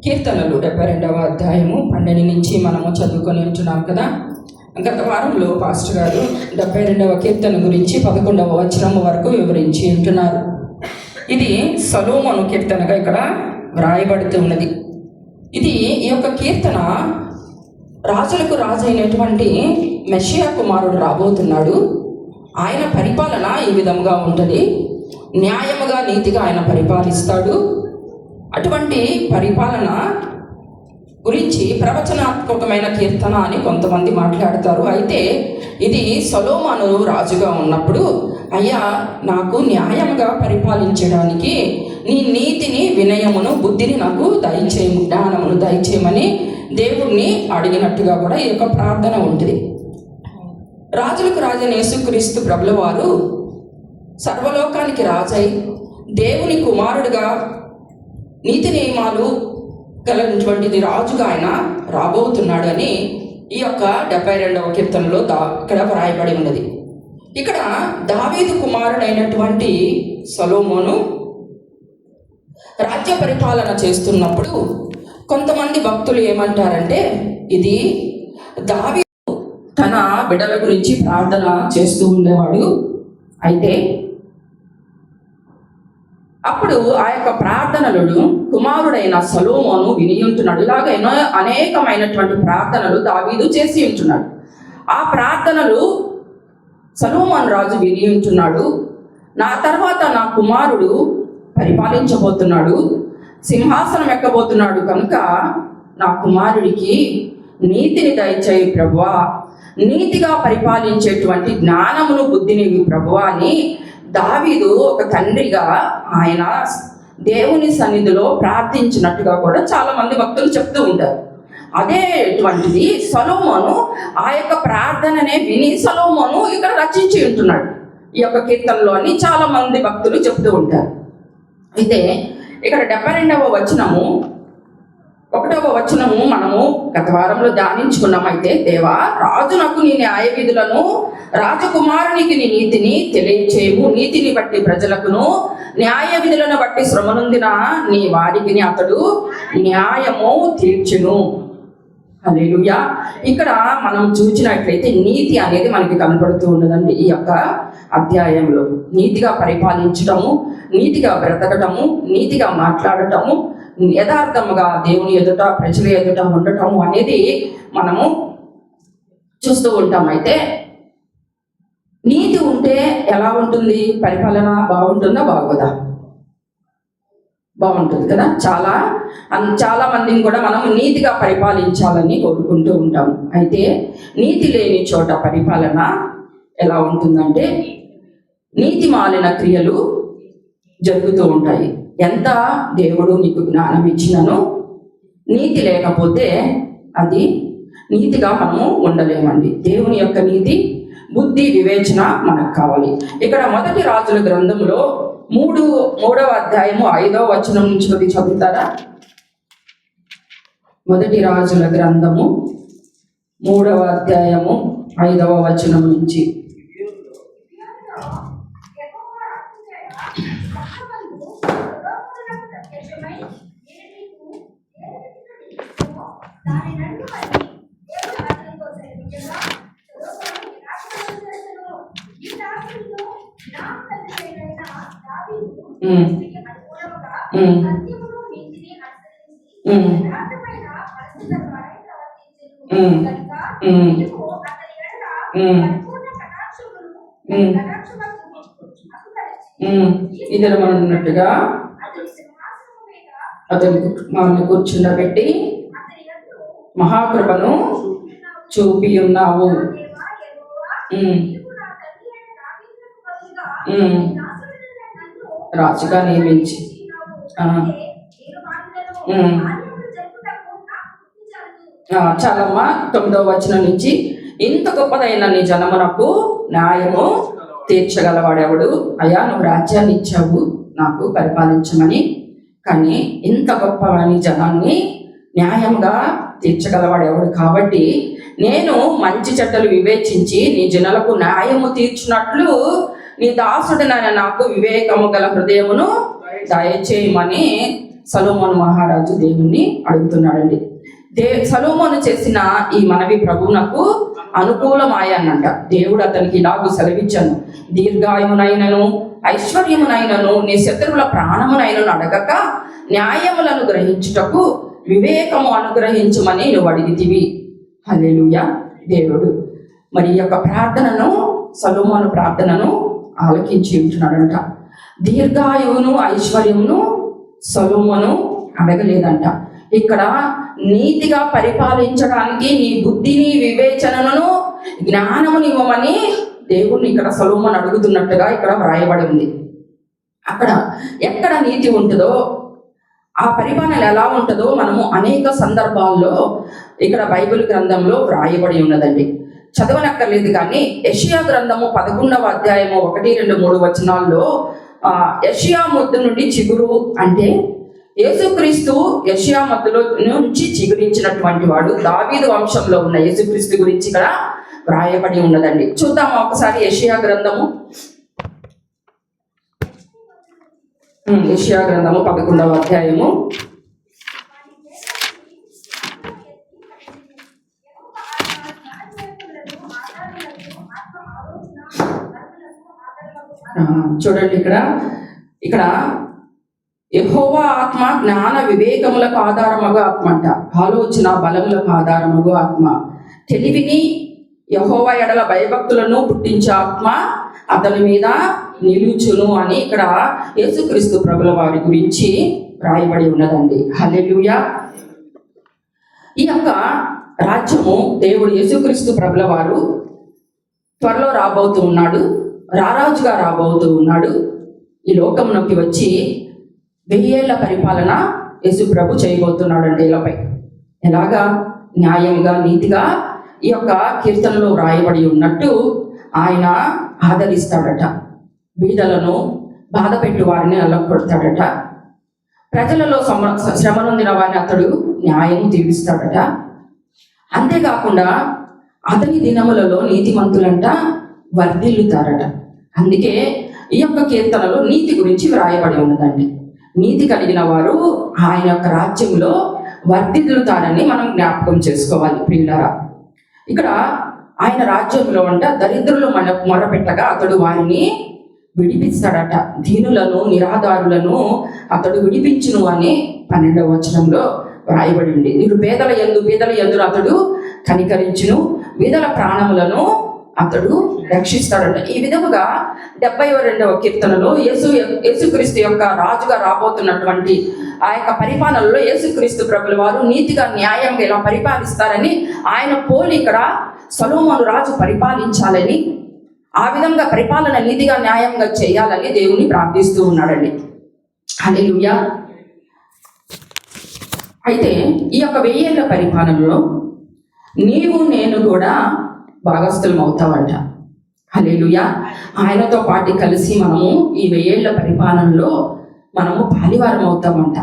కీర్తనలు 72వ అధ్యాయము 12 నుంచి మనము చదువుకొని ఉంటున్నాం కదా. గత వారంలో పాస్టర్ గారు 72వ కీర్తన గురించి 11వ వచనం వరకు వివరించి ఉంటున్నారు. ఇది సొలొమోను కీర్తనగా ఇక్కడ వ్రాయబడుతూ ఉన్నది. ఈ యొక్క కీర్తన రాజులకు రాజు అయినటువంటి మెషియా కుమారుడు రాబోతున్నాడు. ఆయన పరిపాలన ఈ విధంగా ఉంటుంది. న్యాయముగా నీతిగా ఆయన పరిపాలిస్తాడు. అటువంటి పరిపాలన గురించి ప్రవచనాత్మకమైన కీర్తన అని కొంతమంది మాట్లాడతారు. అయితే ఇది సొలొమోను రాజుగా ఉన్నప్పుడు, అయ్యా నాకు న్యాయంగా పరిపాలించడానికి నీ నీతిని, వినయమును, బుద్ధిని నాకు దయచేయము, జ్ఞానమును దయచేయమని దేవుణ్ణి అడిగినట్టుగా కూడా ఈ యొక్క ప్రార్థన ఉంటుంది. రాజులకు రాజైన యేసుక్రీస్తు ప్రభుల వారు సర్వలోకానికి రాజై దేవుని కుమారుడుగా నీతి నియమాలు కలిగినటువంటిది రాజుగా ఆయన రాబోతున్నాడు అని ఈ యొక్క 72వ కీర్తనలో ఇక్కడ వ్రాయబడి ఉన్నది. ఇక్కడ దావీదు కుమారుడైనటువంటి సొలొమోను రాజ్య పరిపాలన చేస్తున్నప్పుడు కొంతమంది భక్తులు ఏమంటారంటే, ఇది దావీదు తన బిడ్డల గురించి ప్రార్థన చేస్తూ ఉండేవాడు. అయితే అప్పుడు ఆ యొక్క ప్రార్థనలను కుమారుడైన సొలొమోను విని ఉంటున్నాడు. ఇలాగ ఎన్నో అనేకమైనటువంటి ప్రార్థనలు దావీదు చేసి ఉంటున్నాడు. ఆ ప్రార్థనలు సొలొమోను రాజు విని ఉంటున్నాడు. నా తర్వాత నా కుమారుడు పరిపాలించబోతున్నాడు, సింహాసనం ఎక్కబోతున్నాడు కనుక నా కుమారుడికి నీతిని దయచేయి ప్రభువా, నీతిగా పరిపాలించేటువంటి జ్ఞానమును, బుద్ధిని ప్రభువా అని దావీదు ఒక తండ్రిగా ఆయన దేవుని సన్నిధిలో ప్రార్థించినట్టుగా కూడా చాలా మంది భక్తులు చెప్తూ ఉంటారు. అదేటువంటిది సొలొమోను ఆ యొక్క ప్రార్థననే విని సొలొమోను ఇక్కడ రచించి ఉంటున్నాడు ఈ యొక్క కీర్తనలో అని చాలా మంది భక్తులు చెప్తూ ఉంటారు. అయితే ఇక్కడ 72వ వచనము 1వ వచనము మనము గత వారంలో ధ్యానించుకున్నాం. అయితే దేవా, రాజునకు నీ న్యాయ విధులను, రాజకుమారునికి నీ నీతిని తెలియచేయము. నీతిని బట్టి ప్రజలకును, న్యాయ విధులను బట్టి శ్రమనుందిన నీ వారికి అతడు న్యాయము తీర్చును. హల్లెలూయా. ఇక్కడ మనం చూసినట్లయితే నీతి అనేది మనకి కనపడుతూ ఉన్నదండి. ఈ యొక్క అధ్యాయంలో నీతిగా పరిపాలించటము, నీతిగా బ్రతకటము, నీతిగా మాట్లాడటము, యథార్థముగా దేవుని ఎదుట, ప్రజల ఎదుట ఉండటము అనేది మనము చూస్తూ ఉంటాం. అయితే నీతి ఉంటే ఎలా ఉంటుంది? పరిపాలన బాగుంటుందా, బాగోదా? బాగుంటుంది కదా. చాలా మందిని కూడా మనం నీతిగా పరిపాలించాలని కోరుకుంటూ ఉంటాం. అయితే నీతి లేని చోట పరిపాలన ఎలా ఉంటుందంటే నీతి మాలిన క్రియలు జరుగుతూ ఉంటాయి. ఎంత దేవుడు నీకు జ్ఞానం ఇచ్చినను నీతి లేకపోతే అది నీతిగా మనము ఉండలేమండి. దేవుని యొక్క నీతి, బుద్ధి, వివేచన మనకు కావాలి. ఇక్కడ 1 రాజుల గ్రంథంలో 3వ అధ్యాయము 5వ వచనం నుంచి కొద్ది చదువుతారా? 1 రాజుల గ్రంథము 3వ అధ్యాయము 5వ వచనం నుంచి. ఇద్దరు మనన్నట్టుగా అతనికి మనల్ని కూర్చుండబెట్టి మహాకృపను చూపి ఉన్నావు. రాజుగా నియమించి చాలమ్మా. 9వ వచనం నుంచి, ఇంత గొప్పదైన నీ జనమునకు న్యాయము తీర్చగలవాడెవడు? అయ్యా, నువ్వు రాజ్యాన్ని ఇచ్చావు నాకు పరిపాలించమని, కానీ ఇంత గొప్ప నీ జనాన్ని న్యాయంగా తీర్చగలవాడెవడు? కాబట్టి నేను మంచి చెడ్డలు వివేచించి నీ జనులకు న్యాయము తీర్చున్నట్లు నీ దాసుడినైన నాకు వివేకము గల హృదయమును దయచేయమని సొలొమోను మహారాజు దేవుణ్ణి అడుగుతున్నాడండి. సొలొమోను చేసిన ఈ మనవి ప్రభువునకు అనుకూలమాయనంట. దేవుడు అతనికి ఇలాగూ సెలవిచ్చాను, దీర్ఘాయునైనను ఐశ్వర్యమునైనను నీ శత్రువుల ప్రాణమునైనను అడగక న్యాయములను గ్రహించుటకు వివేకము అనుగ్రహించమని నువ్వు అడిగితివి. హల్లెలూయా. దేవుడు మరి ఈ యొక్క ప్రార్థనను, సొలొమోను ప్రార్థనను ఆలకించి ఉంటున్నాడంట. దీర్ఘాయువును ఐశ్వర్యమును సొలొమోను అడగలేదంట. ఇక్కడ నీతిగా పరిపాలించడానికి నీ బుద్ధిని, వివేచనను, జ్ఞానమును ఇవ్వమని దేవుణ్ణి ఇక్కడ సొలొమోను అడుగుతున్నట్టుగా ఇక్కడ వ్రాయబడి ఉంది. అక్కడ ఎక్కడ నీతి ఉంటుందో, ఆ పరిపాలన ఎలా ఉంటుందో మనము అనేక సందర్భాల్లో ఇక్కడ బైబిల్ గ్రంథంలో వ్రాయబడి ఉన్నదండి. చదవనక్కర్లేదు కానీ యెషయా గ్రంథము 11వ అధ్యాయము 1, 2, 3 వచనాల్లో యెషయా మొద్దు నుండి చిగురు అంటే యేసుక్రీస్తు యెషయా మొద్దులో నుంచి చిగురించినటువంటి వాడు, దావీదు వంశంలో ఉన్న యేసుక్రీస్తు గురించి ఇక్కడ వ్రాయబడి ఉన్నదండి. చూద్దాము ఒకసారి యెషయా గ్రంథము 11వ అధ్యాయము 1. చూడండి, ఇక్కడ యెహోవా ఆత్మ జ్ఞాన వివేకములకు ఆధారమగు ఆత్మ అంట. ఆలోచన బలములకు ఆధారమగు ఆత్మ. తెలివిని యెహోవా ఎడల భయభక్తులను పుట్టించే ఆత్మ అతని మీద నిలుచును అని ఇక్కడ యేసుక్రీస్తు ప్రభుల వారి గురించి రాయబడి ఉన్నదండి. హల్లెలూయా. ఈ యొక్క రాజ్యము దేవుడు యేసుక్రీస్తు ప్రభుల వారు త్వరలో రాబోతూ ఉన్నాడు, రారాజుగా రాబోతూ ఉన్నాడు. ఈ లోకంలోకి వచ్చి 1000 ఏళ్ల పరిపాలన యేసు ప్రభు చేయబోతున్నాడు అండి. ఇలాపై ఎలాగా న్యాయంగా, నీతిగా ఈ యొక్క కీర్తనలో రాయబడి ఉన్నట్టు ఆయన ఆదరిస్తాడట. బీదలను, బాధ పెట్టు వారిని అల్లకొడతాడట. ప్రజలలో శ్రమ నొందిన వారిని అతడు న్యాయం తీరుస్తాడట. అంతేకాకుండా అతని దినములలో నీతిమంతులంట వర్ధిల్లుతారట. అందుకే ఈ యొక్క కీర్తనలో నీతి గురించి వ్రాయబడి ఉన్నదండి. నీతి కలిగిన వారు ఆయన యొక్క రాజ్యంలో వర్ధిల్లుతారని మనం జ్ఞాపకం చేసుకోవాలి ప్రియులారా. ఇక్కడ ఆయన రాజ్యంలో అంట దరిద్రులు మొరపెట్టగా అతడు వారిని విడిపిస్తాడట. దీనులను, నిరాధారులను అతడు విడిపించును అని 12వ వచనంలో వ్రాయబడి ఉంది. మీరు బీదల యందు అతడు కనికరించును, బీదల ప్రాణములను అతడు రక్షిస్తాడట. ఈ విధముగా 72వ కీర్తనలో యేసుక్రీస్తు యొక్క రాజుగా రాబోతున్నటువంటి ఆ యొక్క పరిపాలనలో యేసుక్రీస్తు ప్రభుల వారు నీతిగా, న్యాయంగా ఇలా పరిపాలిస్తారని ఆయన పోలి ఇక్కడ సొలొమోను రాజు పరిపాలించాలని, ఆ విధంగా పరిపాలన నీతిగా, న్యాయంగా చేయాలని దేవుని ప్రార్థిస్తూ ఉన్నాడండి. హల్లెలూయా. అయితే ఈ యొక్క 1000 ఏళ్ల పరిపాలనలో నీవు నేను కూడా భాగస్థులం అవుతామంట. హల్లెలూయా. ఆయనతో పాటు కలిసి మనము ఈ 1000 ఏళ్ల పరిపాలనలో మనము పాలివారం అవుతామంట.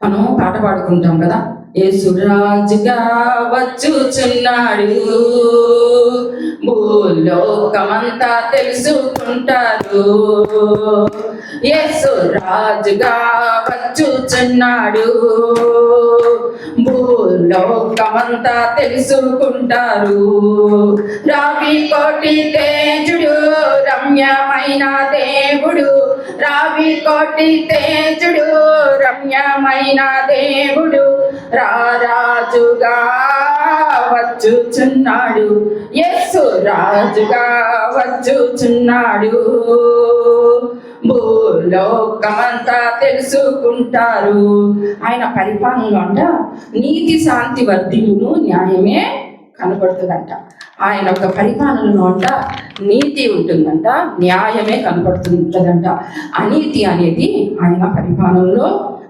మనం పాట పాడుకుంటాం కదా, యేసు రాజుగా వచ్చుచున్నాడు, భూలోకమంతా తెలుసుకుంటారు. యేసు రాజుగా వచ్చుచున్నాడు, భూలోకమంతా తెలుసుకుంటారు. రావి కోటి తేజుడు, రమ్యమైన దేవుడు, రావి కోటి తేజుడు, రమ్యమైన దేవుడు, రారాజుగా వచ్చుచున్నాడు. యేసు రాజుగా వచ్చుచున్నాడు, భూలోకమంతా తెలుసుకుంటారు. ఆయన పరిపాలనలో అంట నీతి, శాంతి, వర్ధిల్లును, న్యాయమే కనపడుతుందంట. ఆయన యొక్క పరిపాలనలో అంట నీతి ఉంటుందంట, న్యాయమే కనపడుతుంటదంట. అనీతి అనేది ఆయన పరిపాలనలో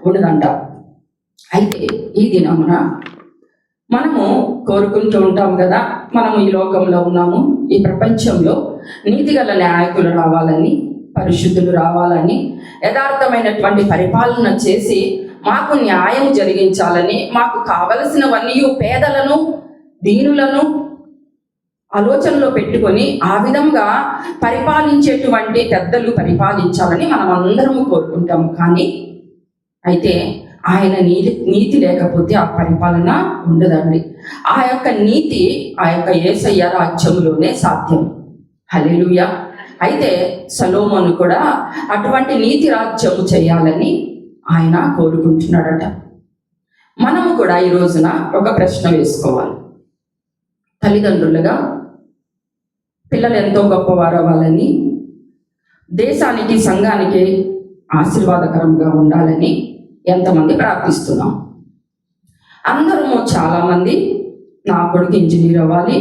ఉండదంట. అయితే ఈ దినమున మనము కోరుకుంటూ ఉంటాం కదా, మనము ఈ లోకంలో ఉన్నాము, ఈ ప్రపంచంలో నీతిగల నాయకులు రావాలని, పరిశుద్ధులు రావాలని, యథార్థమైనటువంటి పరిపాలన చేసి మాకు న్యాయం జరిగించాలని, మాకు కావలసినవన్నీ పేదలను, దీనులను ఆలోచనలో పెట్టుకొని ఆ విధంగా పరిపాలించేటువంటి పెద్దలు పరిపాలించాలని మనం అందరము కోరుకుంటాము. కానీ అయితే ఆయన నీతి లేకపోతే ఆ పరిపాలన ఉండదండి. ఆ యొక్క నీతి ఆ యొక్క యేసయ్య రాజ్యములోనే సాధ్యం. హల్లెలూయా. అయితే సొలొమోను కూడా అటువంటి నీతి రాజ్యము చేయాలని ఆయన కోరుకుంటున్నాడట. మనము కూడా ఈ రోజున ఒక ప్రశ్న వేసుకోవాలి. తల్లిదండ్రులుగా పిల్లలు ఎంతో గొప్పవారు అవ్వాలని, దేశానికి సంఘానికి ఆశీర్వాదకరంగా ఉండాలని ఎంతమంది ప్రార్థిస్తున్నాం? అందరము చాలామంది నా కొడుకు ఇంజనీర్ అవ్వాలి,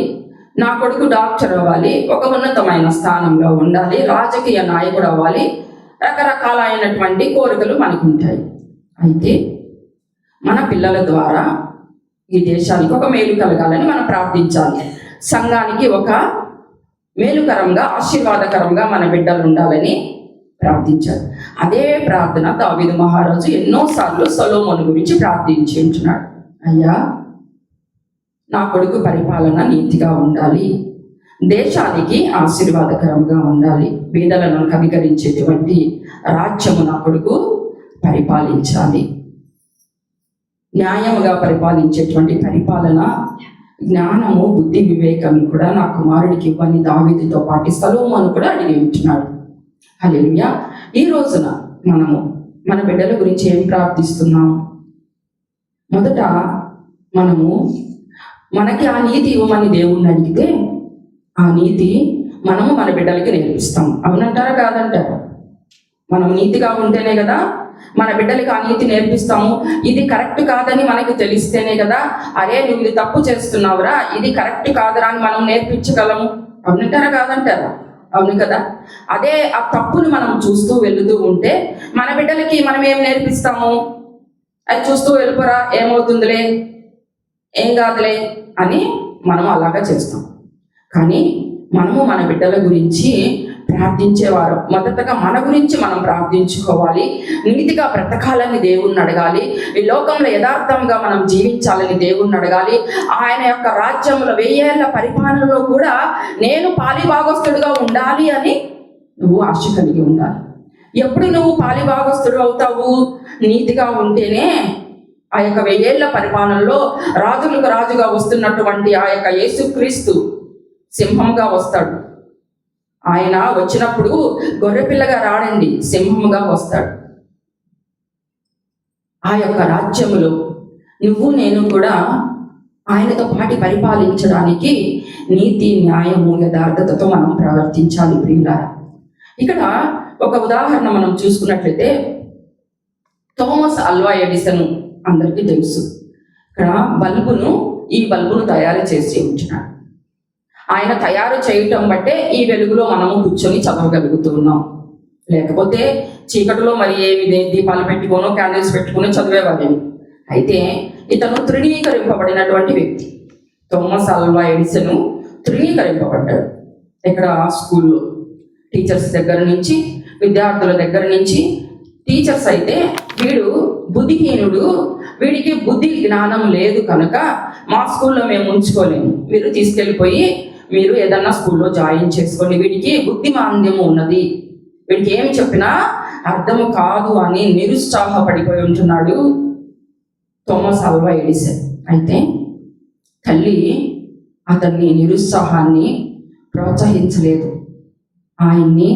నా కొడుకు డాక్టర్ అవ్వాలి, ఒక ఉన్నతమైన స్థానంలో ఉండాలి, రాజకీయ నాయకుడు అవ్వాలి, రకరకాలైనటువంటి కోరికలు మనకు ఉంటాయి. అయితే మన పిల్లల ద్వారా ఈ దేశానికి ఒక మేలు కలగాలని మనం ప్రార్థించాలి. సంఘానికి ఒక మేలుకరంగా ఆశీర్వాదకరంగా మన బిడ్డలు ఉండాలని ప్రార్థించారు. అదే ప్రార్థన దావీదు మహారాజు ఎన్నోసార్లు సొలొమోను గురించి ప్రార్థించి ఉంటున్నాడు. అయ్యా, నా కొడుకు పరిపాలన నీతిగా ఉండాలి, దేశానికి ఆశీర్వాదకరంగా ఉండాలి, పేదలను కనికరించేటువంటి రాజ్యము నా కొడుకు పరిపాలించాలి, న్యాయముగా పరిపాలించేటువంటి పరిపాలన, జ్ఞానము, బుద్ధి, వివేకం కూడా నా కుమారుడికి ఇవ్వని దావీదుతో పాటు సొలొమోను కూడా అడిగి ఉంటున్నాడు. హల్లెలూయా. ఈ రోజున మనము మన బిడ్డల గురించి ఏం ప్రార్థిస్తున్నాము? మొదట మనకి ఆ నీతి ఇవ్వమని దేవుణ్ణి అడిగితే ఆ నీతి మనము మన బిడ్డలకి నేర్పిస్తాం. అవునంటారా కాదంటారా? మనం నీతిగా ఉంటేనే కదా మన బిడ్డలకి ఆ నీతి నేర్పిస్తాము. ఇది కరెక్ట్ కాదని మనకి తెలిస్తేనే కదా, అరే నువ్వు ఇది తప్పు చేస్తున్నావురా, ఇది కరెక్ట్ కాదురా అని మనం నేర్పించగలము. అవునంటారా కాదంటారా? అవును కదా. అదే ఆ తప్పును మనం చూస్తూ వెళుతూ ఉంటే మన బిడ్డలకి మనం ఏం నేర్పిస్తాము? అది చూస్తూ వెళ్ళిపోరా, ఏమవుతుందిలే, ఏం కాదులే అని మనం అలాగా చేస్తాం. కానీ మనము మన బిడ్డల గురించి ప్రార్థించేవారు మొదటగా మన గురించి మనం ప్రార్థించుకోవాలి. నీతిగా బ్రతకాలని దేవుణ్ణి అడగాలి. ఈ లోకంలో యథార్థంగా మనం జీవించాలని దేవుణ్ణి అడగాలి. ఆయన యొక్క రాజ్యంలో 1000 ఏళ్ల పరిపాలనలో కూడా నేను పాలిభాగస్తుడిగా ఉండాలి అని నువ్వు ఆశ కలిగి ఉండాలి. ఎప్పుడు నువ్వు పాలిభాగస్తుడు అవుతావు? నీతిగా ఉంటేనే ఆ యొక్క 1000 ఏళ్ల పరిపాలనలో రాజులకు రాజుగా వస్తున్నటువంటి ఆ యొక్క యేసుక్రీస్తు సింహంగా వస్తాడు. ఆయన వచ్చినప్పుడు గొర్రెపిల్లగా రాడండి, సింహముగా వస్తాడు. ఆ యొక్క రాజ్యములో నువ్వు నేను కూడా ఆయనతో పాటు పరిపాలించడానికి నీతి, న్యాయము, యథార్థతతో మనం ప్రవర్తించాలి ప్రియులారా. ఇక్కడ ఒక ఉదాహరణ మనం చూసుకున్నట్లయితే థామస్ ఆల్వా ఎడిసన్ అందరికీ తెలుసు. ఇక్కడ ఈ బల్బును తయారు చేసి ఉంచినాడు. ఆయన తయారు చేయటం బట్టే ఈ వెలుగులో మనము కూర్చొని చదవగలుగుతున్నాం. లేకపోతే చీకటిలో మరి ఏమి దీపాలు పెట్టుకోనో క్యాండిల్స్ పెట్టుకుని చదివేవాళ్ళేమి. అయితే ఇతను తృణీకరింపబడినటువంటి వ్యక్తి. థామస్ ఆల్వా ఎడిసన్ తృణీకరింపబడ్డాడు. ఇక్కడ స్కూల్లో టీచర్స్ దగ్గర నుంచి, విద్యార్థుల దగ్గర నుంచి. టీచర్స్ అయితే వీడు బుద్ధిహీనుడు, వీడికి బుద్ధి జ్ఞానం లేదు కనుక మా స్కూల్లో మేము ఉంచుకోలేము, మీరు తీసుకెళ్ళిపోయి మీరు ఏదన్నా స్కూల్లో జాయిన్ చేసుకోండి, వీడికి బుద్ధి మాంద్యము ఉన్నది, వీడికి ఏమి చెప్పినా అర్థము కాదు అని నిరుత్సాహపడిపోయి ఉంటున్నాడు థామస్ ఆల్వా ఎడిసన్. అయితే తల్లి అతన్ని నిరుత్సాహాన్ని ప్రోత్సహించలేదు. ఆయన్ని,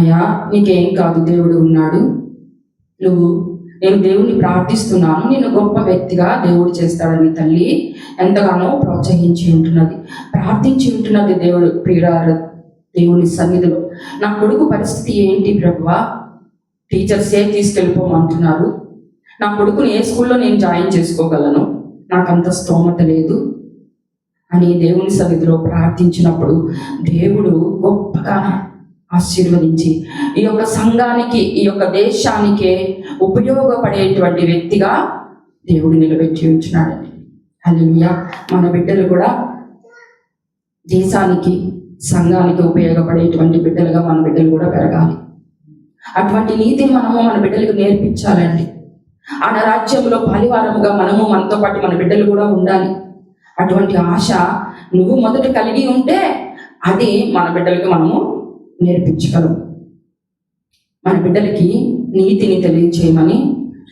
అయ్యా నీకేం కాదు, దేవుడు ఉన్నాడు, నేను దేవుణ్ణి ప్రార్థిస్తున్నాను, నేను గొప్ప వ్యక్తిగా దేవుడు చేస్తాడని తల్లి ఎంతగానో ప్రోత్సహించి ఉంటున్నది, ప్రార్థించి ఉంటున్నది. దేవుని సన్నిధిలో నా కొడుకు పరిస్థితి ఏంటి ప్రభువా, టీచర్స్ ఏం తీసుకెళ్ళిపోమంటున్నారు, నా కొడుకుని ఏ స్కూల్లో నేను జాయిన్ చేసుకోగలను, నాకంత స్తోమత లేదు అని దేవుని సన్నిధిలో ప్రార్థించినప్పుడు దేవుడు గొప్పగా ఆశీర్వదించి ఈ యొక్క సంఘానికి, ఈ యొక్క దేశానికే ఉపయోగపడేటువంటి వ్యక్తిగా దేవుడు నిలబెట్టి ఉంచున్నాడండి. హల్లెలూయా. మన బిడ్డలు కూడా దేశానికి, సంఘానికి ఉపయోగపడేటువంటి బిడ్డలుగా మన బిడ్డలు కూడా పెరగాలి. అటువంటి నీతిని మనము మన బిడ్డలకు నేర్పించాలండి. ఆయన రాజ్యంలో పాలివారముగా మనతో పాటు మన బిడ్డలు కూడా ఉండాలి. అటువంటి ఆశ నువ్వు మొదట కలిగి ఉంటే అది మన బిడ్డలకు మనము నేర్పించగలం. మన బిడ్డలకి నీతిని తెలియచేయమని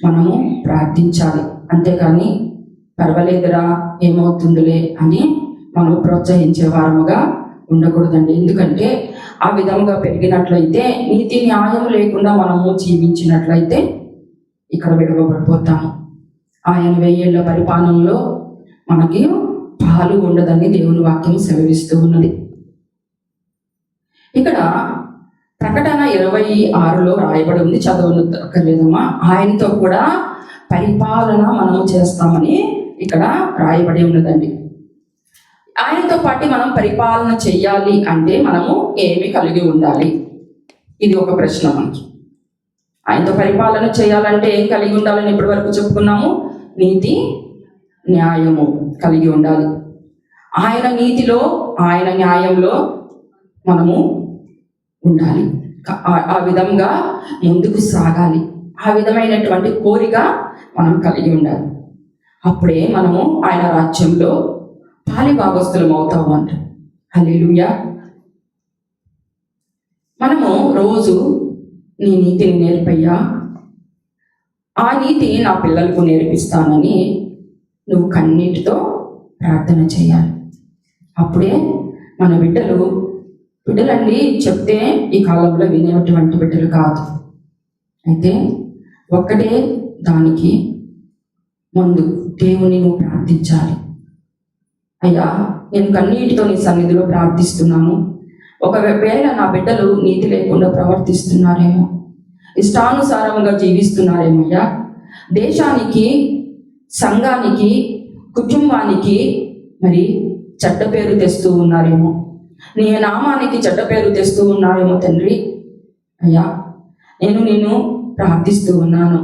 మనము ప్రార్థించాలి. అంతేకాని పర్వాలేదురా ఏమవుతుందిలే అని మనం ప్రోత్సహించే వారముగా ఉండకూడదండి. ఎందుకంటే ఆ విధంగా పెరిగినట్లయితే, నీతి న్యాయం లేకుండా మనము జీవించినట్లయితే ఇక్కడ విడవబడిపోతాము. ఆయన 1000 ఏళ్ల పరిపాలనలో మనకి పాలు ఉండదని దేవుని వాక్యం సెలవిస్తూ ఉన్నది. ఇక్కడ ప్రకటన 26లో రాయబడి ఉంది, చదవనక్కర్లేదమ్మా. ఆయనతో కూడా పరిపాలన మనము చేస్తామని ఇక్కడ రాయబడి ఉన్నదండి. ఆయనతో పాటు మనం పరిపాలన చెయ్యాలి అంటే మనము ఏమి కలిగి ఉండాలి? ఇది ఒక ప్రశ్న మనకి. ఆయనతో పరిపాలన చేయాలంటే ఏం కలిగి ఉండాలని ఇప్పటి వరకు చెప్పుకున్నాము? నీతి న్యాయము కలిగి ఉండాలి. ఆయన నీతిలో, ఆయన న్యాయంలో మనము ఉండాలి. ఆ విధంగా ముందుకు సాగాలి. ఆ విధమైనటువంటి కోరిక మనం కలిగి ఉండాలి. అప్పుడే మనము ఆయన రాజ్యంలో పాలిభాగస్తులం అవుతాము అంట. హల్లెలూయా. మనము రోజు నీ నీతిని నేర్పయ్యా, ఆ నీతి నా పిల్లలకు నేర్పిస్తానని నువ్వు కన్నీటితో ప్రార్థన చేయాలి. అప్పుడే మన బిడ్డలండి చెప్తే ఈ కాలంలో వినేటువంటి బిడ్డలు కాదు. అయితే ఒక్కటే దానికి ముందు దేవుని నువ్వు ప్రార్థించాలి. అయ్యా, నేను కన్నీటితో నీ సన్నిధిలో ప్రార్థిస్తున్నాను. ఒకవేళ నా బిడ్డలు నీతి లేకుండా ప్రవర్తిస్తున్నారేమో, ఇష్టానుసారంగా జీవిస్తున్నారేమయ్యా, దేశానికి, సంఘానికి, కుటుంబానికి మరి చెడ్డ పేరు తెస్తూ ఉన్నారేమో, నీ నామానికి చెడ్డ పేరు తెస్తూ ఉన్నారేమో తండ్రి. అయ్యా, నేను ప్రార్థిస్తూ ఉన్నాను.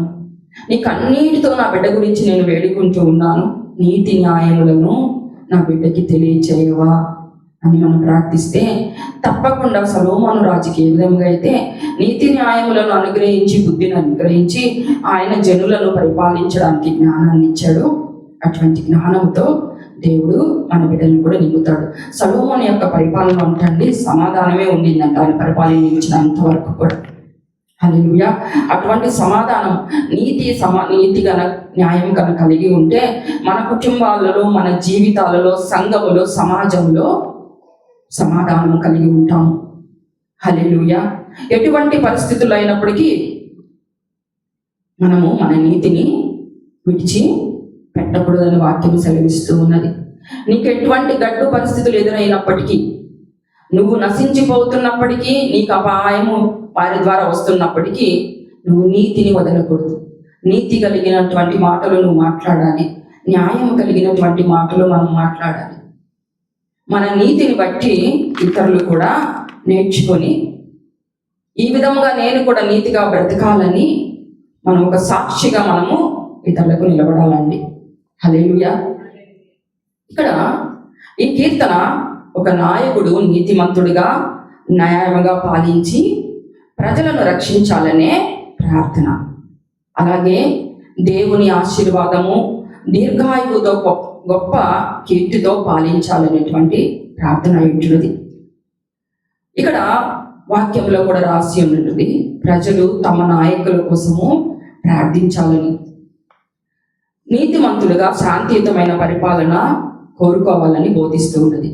నీ కన్నీటితో నా బిడ్డ గురించి నేను వేడుకుంటూ ఉన్నాను. నీతి న్యాయములను నా బిడ్డకి తెలియచేయవా అని మనం ప్రార్థిస్తే తప్పకుండా సొలొమోను రాజుకి ఏ విధంగా అయితే నీతి న్యాయములను అనుగ్రహించి, బుద్ధిని అనుగ్రహించి ఆయన జనులను పరిపాలించడానికి జ్ఞానాన్ని ఇచ్చాడు, అటువంటి జ్ఞానంతో దేవుడు మన బిడ్డలను కూడా నింపుతాడు. సొలొమోను యొక్క పరిపాలన అంటండి సమాధానమే ఉండిందంట ఆయన పరిపాలించినంత వరకు కూడా. హల్లెలూయా. అటువంటి సమాధానం, నీతి న్యాయం కనుక కలిగి ఉంటే మన కుటుంబాలలో, మన జీవితాలలో, సంఘములో, సమాజంలో సమాధానం కలిగి ఉంటాము. హల్లెలూయా. ఎటువంటి పరిస్థితులు అయినప్పటికీ మనము మన నీతిని విడిచి పెట్టకూడదని వాక్యం సెలవిస్తూ ఉన్నది. నీకు ఎటువంటి గడ్డు పరిస్థితులు ఎదురైనప్పటికీ, నువ్వు నశించిపోతున్నప్పటికీ, నీకు అపాయము వారి ద్వారా వస్తున్నప్పటికీ నువ్వు నీతిని వదలకూడదు. నీతి కలిగినటువంటి మాటలు నువ్వు మాట్లాడాలి. న్యాయం కలిగినటువంటి మాటలు మనం మాట్లాడాలి. మన నీతిని బట్టి ఇతరులు కూడా నేర్చుకొని ఈ విధంగా నేను కూడా నీతిగా బ్రతకాలని మనం ఒక సాక్షిగా మనము ఇతరులకు నిలబడాలండి. హల్లెలూయా. ఇక్కడ ఈ కీర్తన ఒక నాయకుడు నీతిమంతుడిగా న్యాయంగా పాలించి ప్రజలను రక్షించాలనే ప్రార్థన. అలాగే దేవుని ఆశీర్వాదము, దీర్ఘాయువుతో గొప్ప కీర్తితో పాలించాలనేటువంటి ప్రార్థన ఉంటున్నది. ఇక్కడ వాక్యంలో కూడా రాసి ఉన్నది, ప్రజలు తమ నాయకుల కోసము ప్రార్థించాలని, నీతిమంతులుగా శాంతియుతమైన పరిపాలన కోరుకోవాలని బోధిస్తూ ఉన్నది.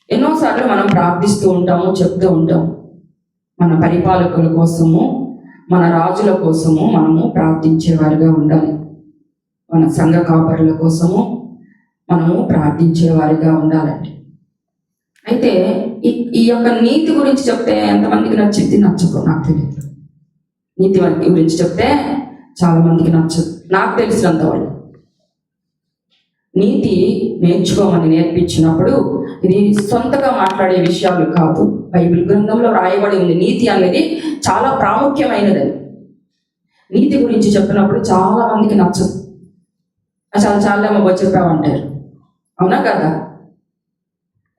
ఎన్నోసార్లు మనం ప్రార్థిస్తూ ఉంటాము, చెప్తూ ఉంటాము, మన పరిపాలకుల కోసము, మన రాజుల కోసము మనము ప్రార్థించేవారిగా ఉండాలి. మన సంఘ కాపరుల కోసము మనము ప్రార్థించేవారిగా ఉండాలండి. అయితే ఈ యొక్క నీతి గురించి చెప్తే ఎంతమందికి నచ్చింది? నచ్చదు, నాకు తెలియదు. నీతి గురించి చెప్తే చాలా మందికి నచ్చదు, నాకు తెలిసినంత వాళ్ళు. నీతి నేర్చుకోమని నేర్పించినప్పుడు ఇది సొంతగా మాట్లాడే విషయాలు కాదు. బైబిల్ గ్రంథంలో రాయబడి ఉంది నీతి అనేది చాలా ప్రాముఖ్యమైనదని. నీతి గురించి చెప్పినప్పుడు చాలా మందికి నచ్చదు. అసలు చాలా చెప్పామంటారు, అవునా కదా?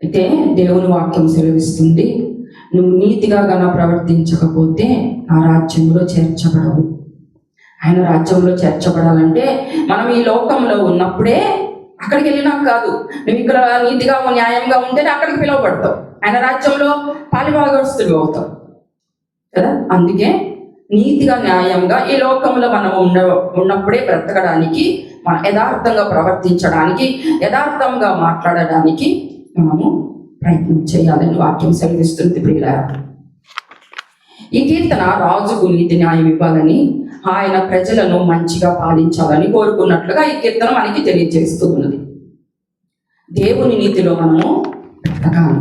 అయితే దేవుని వాక్యం సెలవిస్తుంది, నువ్వు నీతిగా గన ప్రవర్తించకపోతే ఆ రాజ్యంలో చేర్చబడవు. ఆయన రాజ్యంలో చేర్చబడాలంటే మనం ఈ లోకంలో ఉన్నప్పుడే, అక్కడికి వెళ్ళినాక కాదు. నువ్వు ఇక్కడ నీతిగా న్యాయంగా ఉంటేనే అక్కడికి పిలువబడతావు, ఆయన రాజ్యంలో పాలిభాగస్తులు అవుతావు కదా. అందుకే నీతిగా న్యాయంగా ఈ లోకంలో మనం ఉన్నప్పుడే బ్రతకడానికి, మనం యథార్థంగా ప్రవర్తించడానికి, యథార్థంగా మాట్లాడడానికి మనము ప్రయత్నం చేయాలని వాక్యం సెలవిస్తుంది ప్రియులారా. ఈ కీర్తన రాజుకు నీతి న్యాయం ఇవ్వాలని, ఆయన ప్రజలను మంచిగా పాలించాలని కోరుకున్నట్లుగా ఈ కీర్తన మనకి తెలియజేస్తూ ఉన్నది. దేవుని నీతిలో మనము బ్రతకాలి.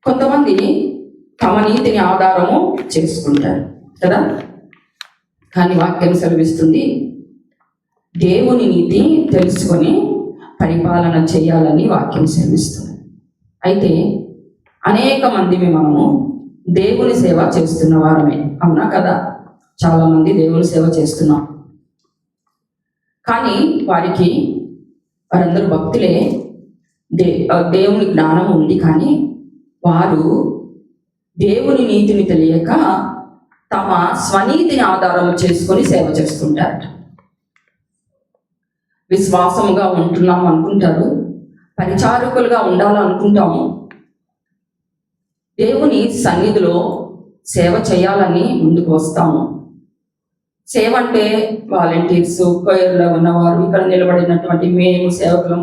కొంతమంది తమ నీతిని ఆధారము చేసుకుంటారు కదా, కానీ వాక్యం సెలవిస్తుంది దేవుని నీతి తెలుసుకొని పరిపాలన చేయాలని వాక్యం సెలవిస్తుంది. అయితే అనేక మందిని మనము దేవుని సేవ చేస్తున్న వారమే, అవునా కదా? చాలా మంది దేవుని సేవ చేస్తున్నాం, కానీ వారందరూ భక్తులే, దేవుని జ్ఞానం ఉంది, కానీ వారు దేవుని నీతిని తెలియక తమ స్వనీతిని ఆధారం చేసుకొని సేవ చేస్తుంటారట. విశ్వాసముగా ఉంటున్నాం అనుకుంటారు, పరిచారకులుగా ఉండాలనుకుంటాము, దేవుని సన్నిధిలో సేవ చేయాలని ముందుకు వస్తాము. సేవ అంటే వాలంటీర్స్, కొయర్లో ఉన్నవారు, ఇక్కడ నిలబడినటువంటి మేము సేవకులం,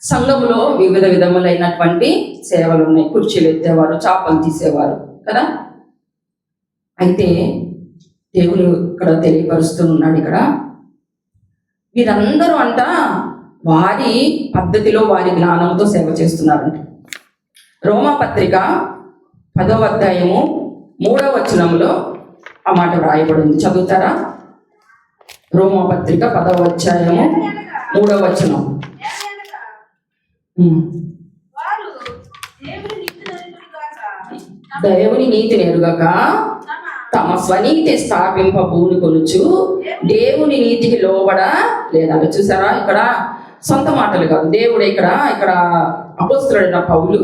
సంఘంలో వివిధ విధములైనటువంటి సేవలు ఉన్నాయి. కుర్చీలు ఎత్తేవారు, చాపలు తీసేవారు కదా. అయితే దేవుడు ఇక్కడ తెలియపరుస్తూ ఉన్నాడు. ఇక్కడ వీరందరూ అంట వారి పద్ధతిలో, వారి జ్ఞానంతో సేవ చేస్తున్నారంట. రోమాపత్రిక 10వ అధ్యాయము 3వ వచనంలో ఆ మాట వ్రాయబడింది. చదువుతారా? రోమాపత్రిక 10వ అధ్యాయము 3వ వచనం. దేవుని నీతిని ఎరుగక తమ స్వనీతి స్థాపింప పూనుకొనుచు దేవుని నీతికి లోబడ లేదంట. చూసారా, ఇక్కడ సొంత మాటలు కాదు, దేవుడు ఇక్కడ అపోస్తలుడైన పౌలు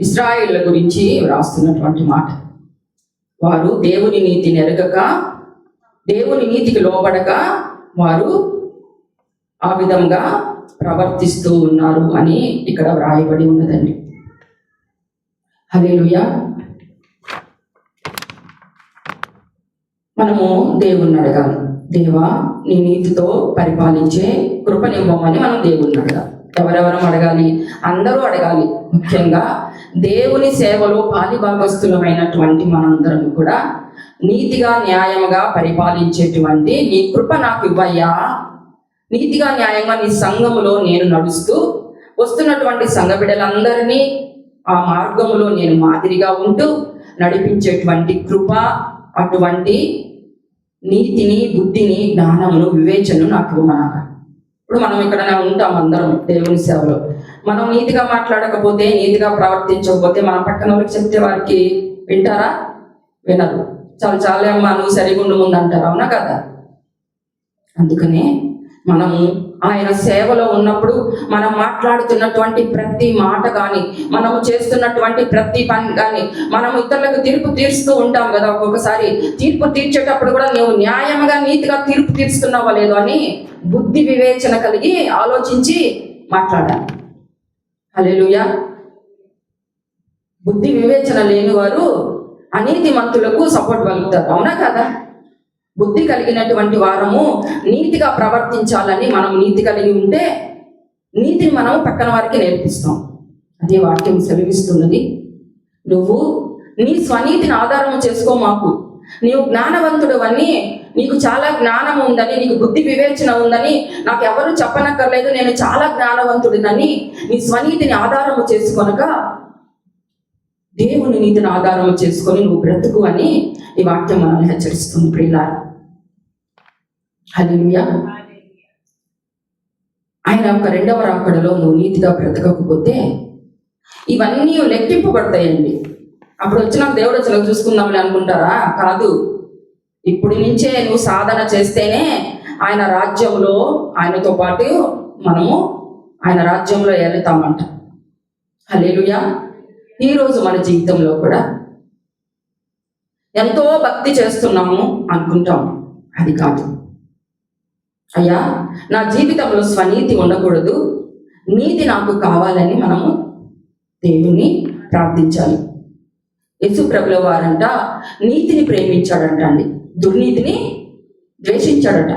ఇశ్రాయేళ్ల గురించి రాస్తున్నటువంటి మాట. వారు దేవుని నీతిని ఎరగక, దేవుని నీతికి లోబడక వారు ఆ విధంగా ప్రవర్తిస్తూ ఉన్నారు అని ఇక్కడ వ్రాయబడి ఉన్నదండి. హల్లెలూయా. మనము దేవుణ్ణి అడగాలి, దేవా నీ నీతితో పరిపాలించే కృపనివ్వమని మనం దేవుణ్ణి అడగాలి. ఎవరెవరం అడగాలి? అందరూ అడగాలి. ముఖ్యంగా దేవుని సేవలో పాలిభాగస్తులమైనటువంటి మనందరం కూడా నీతిగా న్యాయంగా పరిపాలించేటువంటి నీ కృప నాకు ఇవ్వయ్యా, నీతిగా న్యాయంగా నీ సంఘములో నేను నడుస్తూ వస్తున్నటువంటి సంఘ బిడ్డలందరినీ ఆ మార్గములో నేను మాదిరిగా ఉంటూ నడిపించేటువంటి కృప, అటువంటి నీతిని, బుద్ధిని, జ్ఞానమును, వివేచనను నాకు ఇవ్వమన్నాడు. ఇప్పుడు మనం ఇక్కడ ఉంటాం అందరం దేవుని సేవలో. మనం నీతిగా మాట్లాడకపోతే, నీతిగా ప్రవర్తించకపోతే మనం పక్కన వాళ్ళకి చెప్తే వారికి వింటారా? వినరు. చాలే అమ్మా నువ్వు సరిగుండు ముందు అంటారు, అవునా కదా? అందుకనే మనము ఆయన సేవలో ఉన్నప్పుడు మనం మాట్లాడుతున్నటువంటి ప్రతి మాట కానీ, మనము చేస్తున్నటువంటి ప్రతి పని కానీ, మనం ఇతరులకు తీర్పు తీరుస్తూ ఉంటాం కదా. ఒక్కొక్కసారి తీర్పు తీర్చేటప్పుడు కూడా నువ్వు న్యాయంగా, నీతిగా తీర్పు తీరుస్తున్నావా లేదో అని బుద్ధి వివేచన కలిగి ఆలోచించి మాట్లాడాలి. హల్లెలూయా. బుద్ధి వివేచన లేని వారు అనీతిమంతులకు సపోర్ట్ పలుకుతారు, అవునా కదా? బుద్ధి కలిగినటువంటి వారము నీతిగా ప్రవర్తించాలని మనం నీతి కలిగి ఉంటే నీతిని మనం పక్కన వారికి నేర్పిస్తాం. అదే వాక్యం సెలవిస్తున్నది. నువ్వు నీ స్వనీతిని ఆధారం చేసుకో మాకు. నీవు జ్ఞానవంతుడు అని, నీకు చాలా జ్ఞానం ఉందని, నీకు బుద్ధి వివేచన ఉందని నాకు ఎవరు చెప్పనక్కర్లేదు, నేను చాలా జ్ఞానవంతుడినని నీ స్వనీతిని ఆధారము చేసుకొనక దేవుని నీతిని ఆధారం చేసుకొని నువ్వు బ్రతుకు అని ఈ వాక్యం మనల్ని హెచ్చరిస్తుంది ప్రియులారా. హల్లెలూయా. ఆయన ఒక రెండవ రాకడలో నువ్వు నీతిగా బ్రతకకపోతే ఇవన్నీ లెక్కింపబడతాయండి. అప్పుడు వచ్చినాక దేవుడు అసలు చూసుకుందామని అనుకుంటారా? కాదు. ఇప్పుడు నుంచే నువ్వు సాధన చేస్తేనే ఆయన రాజ్యంలో, ఆయనతో పాటు మనము ఆయన రాజ్యంలో వెళ్తామంట. హల్లెలూయా. ఈరోజు మన జీవితంలో కూడా ఎంతో భక్తి చేస్తున్నాము అనుకుంటాం, అది కాదు. అయ్యా నా జీవితంలో స్వనీతి ఉండకూడదు, నీతి నాకు కావాలని మనము దేవుణ్ణి ప్రార్థించాలి. యేసు ప్రభుల వారంట నీతిని ప్రేమించాడంట అండి, దుర్నీతిని ద్వేషించాడట.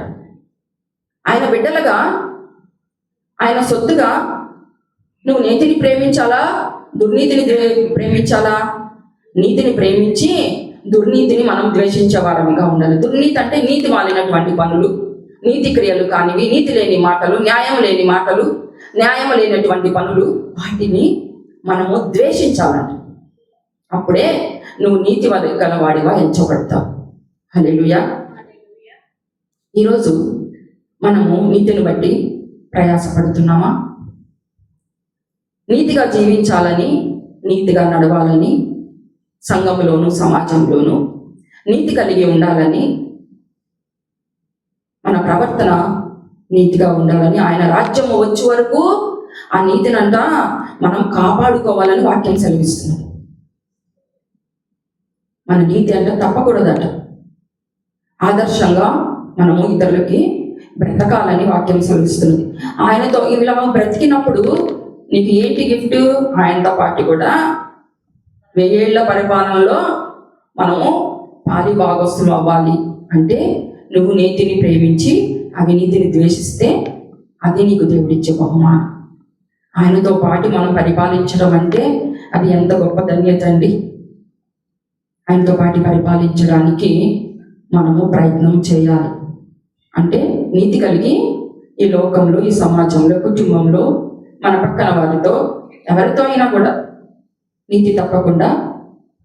ఆయన బిడ్డలుగా, ఆయన సొత్తుగా నువ్వు నీతిని ప్రేమించాలా, దుర్నీతిని ప్రేమించాలా? నీతిని ప్రేమించి దుర్నీతిని మనం ద్వేషించే వారంగా ఉండాలి. దుర్నీతి అంటే నీతి మాలినటువంటి పనులు, నీతి క్రియలు కానివి, నీతి లేని మాటలు, న్యాయం లేని మాటలు, న్యాయం లేనటువంటి పనులు, వాటిని మనము ద్వేషించాలంట. అప్పుడే నువ్వు నీతి గలవాడిగా ఎంచబడతావు. హల్లెలూయా. ఈరోజు మనము నీతిని బట్టి ప్రయాసపడుతున్నామా? నీతిగా జీవించాలని, నీతిగా నడవాలని, సంఘంలోను సమాజంలోను నీతి కలిగి ఉండాలని, మన ప్రవర్తన నీతిగా ఉండాలని, ఆయన రాజ్యం వచ్చే వరకు ఆ నీతినంట మనం కాపాడుకోవాలని వాక్యం సెలవిస్తున్నది. మన నీతి అంటే తప్పకూడదట. ఆదర్శంగా మనము ఇతరులకి బ్రతకాలని వాక్యం సెలవిస్తున్నది. ఆయనతో ఇలా బ్రతికినప్పుడు నీకు ఏంటి గిఫ్ట్? ఆయనతో పాటు కూడా 1000 ఏళ్ల పరిపాలనలో మనము పాలి భాగస్తులు అవ్వాలి. అంటే నువ్వు నీతిని ప్రేమించి అవినీతిని ద్వేషిస్తే అది నీకు దేవుడిచ్చే బహుమానం. ఆయనతో పాటు మనం పరిపాలించడం అంటే అది ఎంత గొప్ప ధన్యత అండి. ఆయనతో పాటు పరిపాలించడానికి మనము ప్రయత్నం చేయాలి. అంటే నీతి కలిగి ఈ లోకంలో, ఈ సమాజంలో, కుటుంబంలో, మన పక్కన వారితో, ఎవరితో అయినా కూడా నీతి తప్పకుండా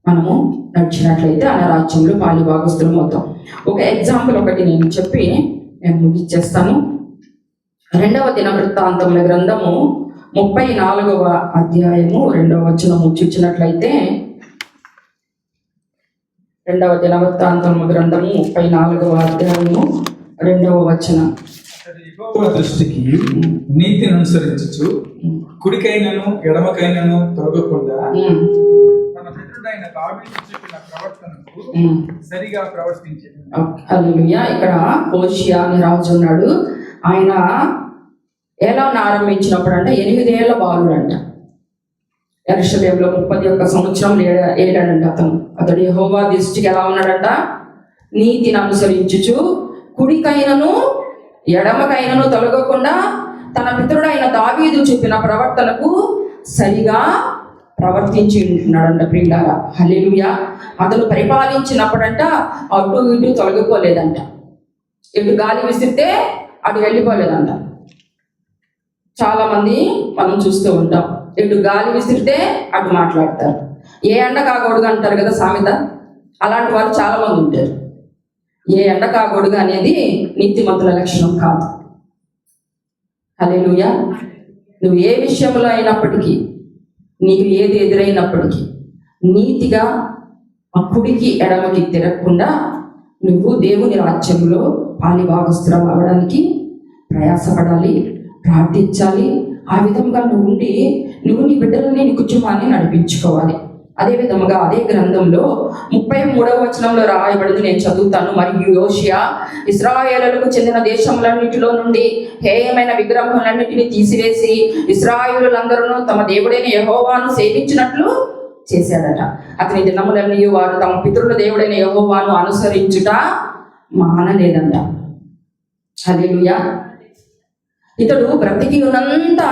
మనము నడిచినట్లయితే ఆయన రాజ్యంలో పాలి భాగస్తులం అవుతాం. ఒక ఎగ్జాంపుల్ ఒకటి నేను చెప్పి నేను ముగిచ్చేస్తాను. 2వ దినవృత్తాంతముల గ్రంథము 34వ అధ్యాయము 2వ వచనము చూచినట్లయితే, 2వ దినవృత్తాంతముల గ్రంథము 34వ అధ్యాయము 2వ వచనం. యెహోవా దృష్టికి నీతిని అనుసరించు, కుడికైనను ఎడమకైనను తొలగకుండా తన మిత్రుడైన దావీదు చెప్పిన ప్రవర్తనకు సరిగా ప్రవర్తించింది. హల్లెలూయా. ఇక్కడ హోషియా అనే రాజు ఉన్నాడు. ఆయన ఎలా ఆరంభించినప్పుడు అంటే 8 ఏళ్ల బాలుడు అంట. యెరూషలేములో 31 సంవత్సరం ఏడాడంట అతడు యెహోవా దృష్టికి ఎలా ఉన్నాడంట? నీతిని అనుసరించుచు, కుడికైనను ఎడమకైనను తొలగకుండా తన పితరుడైన దావీదు చెప్పిన ప్రవర్తనకు సరిగా ప్రవర్తించి ఉంటున్నాడంట. ప్రియులారా, హల్లెలూయా. అతను పరిపాలించినప్పుడంట అటు ఇటు తొలగిపోలేదంట. ఇటు గాలి విసిరితే అటు వెళ్ళిపోలేదంట. చాలా మంది మనం చూస్తూ ఉంటాం, ఇటు గాలి విసిరితే అటు మాట్లాడతారు. ఏ ఎండ కాగొడుగు అంటారు కదా సామెత, అలాంటి వాళ్ళు చాలా మంది ఉంటారు. ఏ ఎండ కాగొడుగు అనేది నీతిమంతుల లక్షణం కాదు. హల్లెలూయా. నువ్వు ఏ విషయంలో అయినప్పటికీ, నీకు ఏది ఎదురైనప్పటికీ నీతిగా ఆ కుడికి ఎడమకి తిరగకుండా నువ్వు దేవుని రాజ్యంలో పాలి భాగస్తులం అవ్వడానికి ప్రయాసపడాలి, ప్రార్థించాలి. ఆ విధంగా నువ్వు ఉండి నువ్వు నీ బిడ్డలని, నీ కుటుంబాన్ని నడిపించుకోవాలి. అదే విధముగా అదే గ్రంథంలో 33వ వచనంలో రాయబడింది, నేను చదువుతాను. మరియు యోషియా ఇశ్రాయేలులకు చెందిన దేశములన్నిటిలో నుండి హేయమైన విగ్రహములన్నిటిని తీసివేసి ఇశ్రాయేలులందరూ తమ దేవుడైన యెహోవాను సేవించినట్లు చేశాడట. అతని దినములన్నీ వారు తమ పితరుల దేవుడైన యెహోవాను అనుసరించుట మానలేదంట. హల్లెలూయా. ఇతడు బ్రతికి ఉన్నంత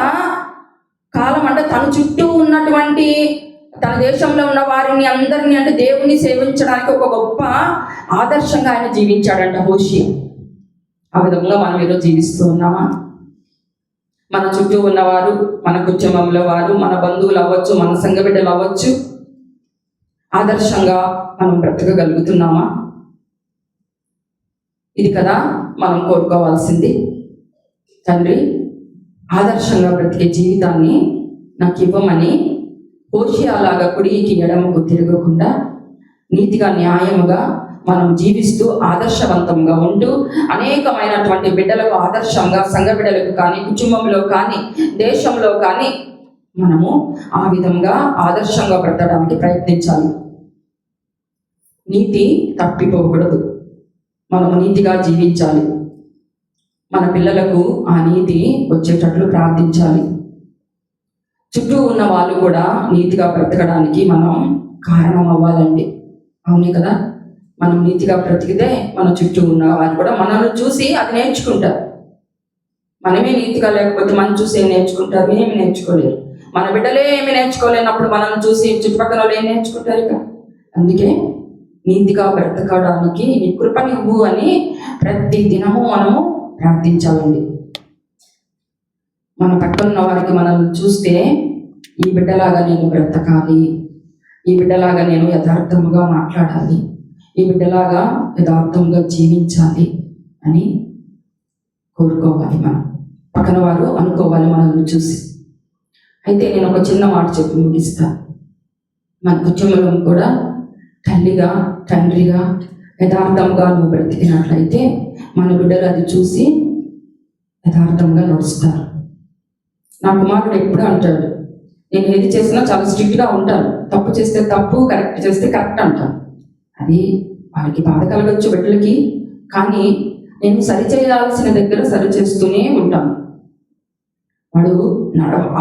కాలం అంటే తన చుట్టూ ఉన్నటువంటి తన దేశంలో ఉన్న వారిని అందరినీ అంటే దేవుని సేవించడానికి ఒక గొప్ప ఆదర్శంగా ఆయన జీవించాడంట హోషియా. ఆ విధంగా మనం ఈరోజు జీవిస్తూ ఉన్నామా? మన చుట్టూ ఉన్నవారు, మన కుటుంబంలో వారు, మన బంధువులు అవ్వచ్చు, మన సంఘ బిడ్డలు అవ్వచ్చు, ఆదర్శంగా మనం బ్రతకగలుగుతున్నామా? ఇది కదా మనం కోరుకోవాల్సింది. తండ్రి, ఆదర్శంగా బ్రతికే జీవితాన్ని నాకు ఇవ్వమని హోషియాలాగా కుడికి ఎడమకు తిరగకుండా నీతిగా, న్యాయముగా మనం జీవిస్తూ ఆదర్శవంతంగా ఉంటూ అనేకమైనటువంటి బిడ్డలకు ఆదర్శంగా, సంఘ బిడ్డలకు కానీ, కుటుంబంలో కానీ, దేశంలో కానీ మనము ఆ విధంగా ఆదర్శంగా బ్రతకడానికి ప్రయత్నించాలి. నీతి తప్పిపోకూడదు. మనము నీతిగా జీవించాలి. మన పిల్లలకు ఆ నీతి వచ్చేటట్లు ప్రార్థించాలి. చుట్టూ ఉన్న వాళ్ళు కూడా నీతిగా బ్రతకడానికి మనం కారణం అవ్వాలండి. అవునే కదా? మనం నీతిగా బ్రతికితే మన చుట్టూ ఉన్న వారు కూడా మనల్ని చూసి అది నేర్చుకుంటారు. మనమే నీతిగా లేకపోతే మనం చూసి ఏం నేర్చుకుంటారు? ఏమి నేర్చుకోలేరు. మన బిడ్డలే ఏమి నేర్చుకోలేనప్పుడు మనల్ని చూసి చుట్టుపక్కల వాళ్ళు ఏం నేర్చుకుంటారు ఇక? అందుకే నీతిగా బ్రతకడానికి నీ కృపనివ్వు అని ప్రతి దినము మనము ప్రార్థించాలండి. మన పక్కన ఉన్న వారికి మనల్ని చూస్తే ఈ బిడ్డలాగా నేను బ్రతకాలి, ఈ బిడ్డలాగా నేను యథార్థముగా మాట్లాడాలి, ఈ బిడ్డలాగా యథార్థంగా జీవించాలి అని కోరుకోవాలి. మనం పక్కన వారు అనుకోవాలి మనల్ని చూసి. అయితే నేను ఒక చిన్న మాట చెప్పి ముగిస్తాను. మన కుటుంబంలో కూడా తల్లిగా తండ్రిగా యథార్థంగా నువ్వు బ్రతికినట్లయితే మన బిడ్డలు అది చూసి యథార్థంగా నడుస్తారు. నా కుమారుడు ఎప్పుడు అంటాడు, నేను ఏది చేసినా చాలా స్ట్రిక్ట్గా ఉంటాను. తప్పు చేస్తే తప్పు, కరెక్ట్ చేస్తే కరెక్ట్ అంటాను. అది వాళ్ళకి బాధ కలగచ్చు బిడ్డలకి, కానీ నేను సరిచేయాల్సిన దగ్గర సరిచేస్తూనే ఉంటాను. వాడు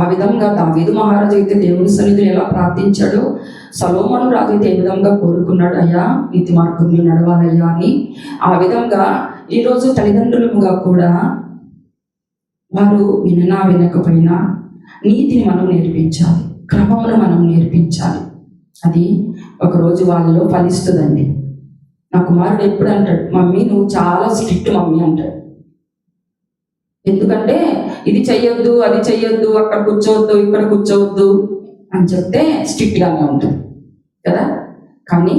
ఆ విధంగా దావీదు మహారాజు అయితే దేవుని సన్నిధిని ఎలా ప్రార్థించాడో, సొలొమోను రాజు అయితే ఏ విధంగా కోరుకున్నాడు, అయ్యా నీతి మార్గంలో నడవాలయ్యా అని. ఆ విధంగా ఈరోజు తల్లిదండ్రులుగా కూడా వారు విననా వినకపోయినా నీతిని మనం నేర్పించాలి, క్రమమును మనం నేర్పించాలి. అది ఒకరోజు వాళ్ళలో ఫలిస్తుందండి. నా కుమారుడు ఎప్పుడు అంటాడు, మమ్మీ నువ్వు చాలా స్ట్రిక్ట్ మమ్మీ అంటాడు. ఎందుకంటే ఇది చెయ్యొద్దు, అది చెయ్యొద్దు, అక్కడ కూర్చోవద్దు, ఇక్కడ కూర్చోవద్దు అని చెప్తే స్ట్రిక్ట్గానే ఉంటుంది కదా. కానీ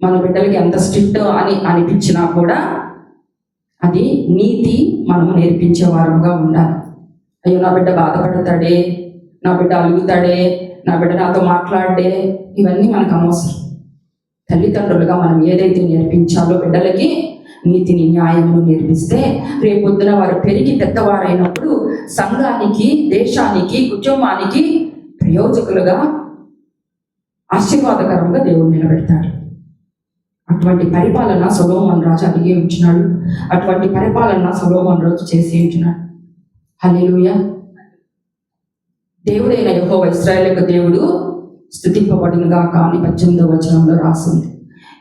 మన బిడ్డలకి ఎంత స్ట్రిక్ట్ అని అనిపించినా కూడా అది నీతి మనము నేర్పించే వారముగా ఉండాలి. అయ్యో నా బిడ్డ బాధపడతాడే, నా బిడ్డ అలుగుతాడే, నా బిడ్డ నాతో మాట్లాడే, ఇవన్నీ మనకు అనవసరం. తల్లిదండ్రులుగా మనం ఏదైతే నేర్పించాలో బిడ్డలకి నీతిని న్యాయమును నేర్పిస్తే రేపొద్దున వారు పెరిగి పెద్దవారైనప్పుడు సంఘానికి, దేశానికి, కుటుంబానికి ప్రయోజకులుగా ఆశీర్వాదకరంగా దేవుడు నిలబెడతాడు. అటువంటి పరిపాలన సొలొమోను రాజు అడిగి ఉంటున్నాడు. అటువంటి పరిపాలన సొలొమోను రాజు చేసి ఉంటున్నాడు. హల్లెలూయా. దేవుడైన యెహోవా ఇశ్రాయేలు దేవుడు స్తుతింపబడునుగా కానీ 18వ వచనంలో రాసింది.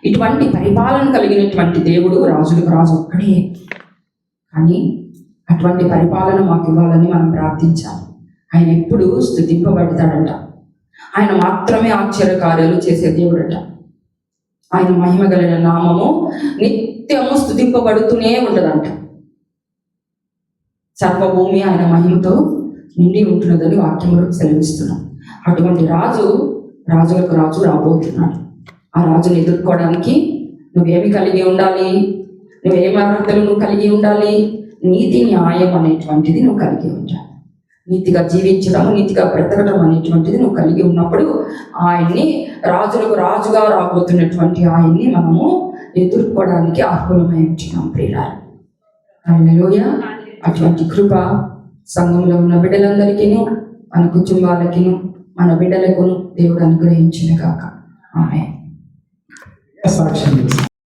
ఇటువంటి పరిపాలన కలిగినటువంటి దేవుడు రాజులకు రాజు ఒక్కడే. కానీ అటువంటి పరిపాలన మాకు ఇవ్వాలని మనం ప్రార్థించాలి. ఆయన ఎప్పుడు స్తుతింపబడతాడంట. ఆయన మాత్రమే ఆశ్చర్యకార్యాలు చేసే దేవుడట. ఆయన మహిమ కలిగిన నామము నిత్యము స్తుతింపబడుతూనే ఉంటదంట. సర్వభూమి ఆయన మహిమతో నిండి ఉంటున్నదని వాక్యములు సెలవిస్తున్నాం. అటువంటి రాజు రాజులకు రాజు రాబోతున్నాడు. ఆ రాజును ఎదుర్కోవడానికి నువ్వేమి కలిగి ఉండాలి? నువ్వేమి అర్హతలు నువ్వు కలిగి ఉండాలి? నీతి న్యాయం అనేటువంటిది నువ్వు కలిగి ఉండాలి. నీతిగా జీవించడం, నీతిగా బ్రతకడం అనేటువంటిది నువ్వు కలిగి ఉన్నప్పుడు ఆయన్ని, రాజులకు రాజుగా రాబోతున్నటువంటి ఆయన్ని మనము ఎదుర్కోవడానికి అర్హులమై ఉంటున్నాం ప్రియులారా. హల్లెలూయా. అటువంటి కృప సంఘంలో ఉన్న బిడ్డలందరికీను, మన కుటుంబాలకిను, మన బిడ్డలకును దేవుడు అనుగ్రహించును గాక. ఆమేన్. సాక్ష్యం